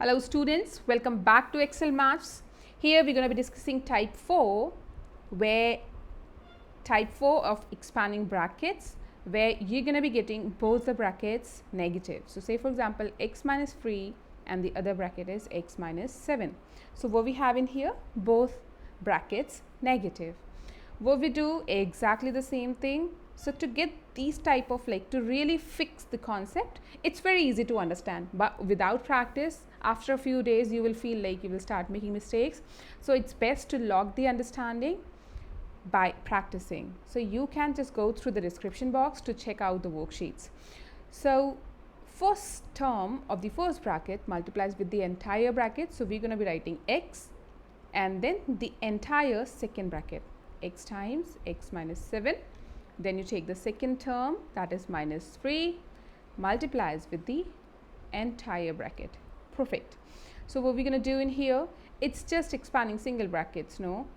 Hello students, welcome back to Excel Maths. Here we're going to be discussing type 4, where type 4 of expanding brackets, where you're going to be getting both the brackets negative. So say for example x minus 3 and the other bracket is x minus 7. So what we have in here, both brackets negative. What we do, exactly the same thing. So to get these type of to really fix the concept, it's very easy to understand, but without practice, after a few days you will feel like you will start making mistakes. So it's best to log the understanding by practicing. So you can just go through the description box to check out the worksheets. So first term of the first bracket multiplies with the entire bracket. So we're going to be writing x and then the entire second bracket, x times x minus 7. Then you take the second term, that is minus 3, multiplies with the entire bracket. Perfect. So what we're going to do in here, it's just expanding single brackets, no?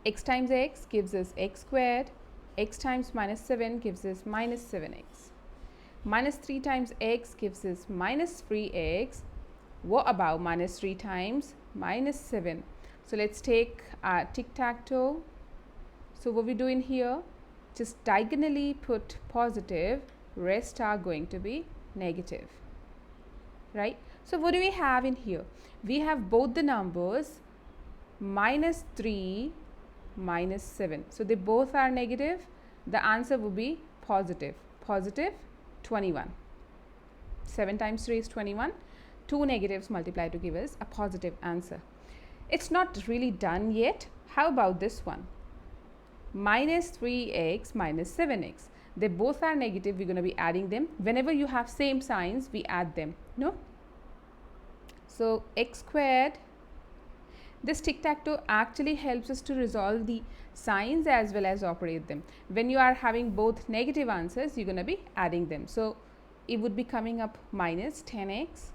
X times x gives us x squared, x times minus 7 gives us minus 7x. Minus 3 times x gives us minus 3x. What about minus 3 times minus 7? So let's take our tic-tac-toe. So what we do in here, just diagonally put positive, rest are going to be negative, right? So what do we have in here? We have both the numbers minus 3, minus 7. So they both are negative. The answer will be positive, positive 21. 7 times 3 is 21. Two negatives multiply to give us a positive answer. It's not really done yet. How about this one? Minus 3x minus 7x. They both are negative. We're going to be adding them. Whenever you have same signs, we add them. No? So x squared. This tic-tac-toe actually helps us to resolve the signs as well as operate them. When you are having both negative answers, you're going to be adding them. So it would be coming up minus 10x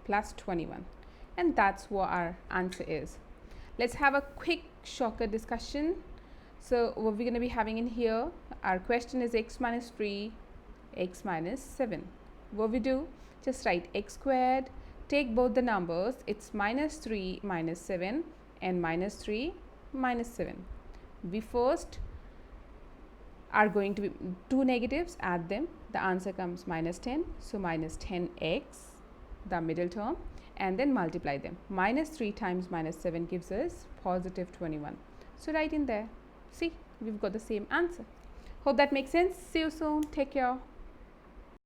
plus 21. And that's what our answer is. Let's have a quick shocker discussion. So what we're going to be having in here, our question is x minus 3, x minus 7. What we do, just write x squared, take both the numbers, it's minus 3 minus 7 and minus 3 minus 7. We first are going to be two negatives, add them, the answer comes minus 10. So minus 10x, the middle term, and then multiply them. Minus 3 times minus 7 gives us positive 21. So write in there. See, we've got the same answer. Hope that makes sense. See you soon. Take care.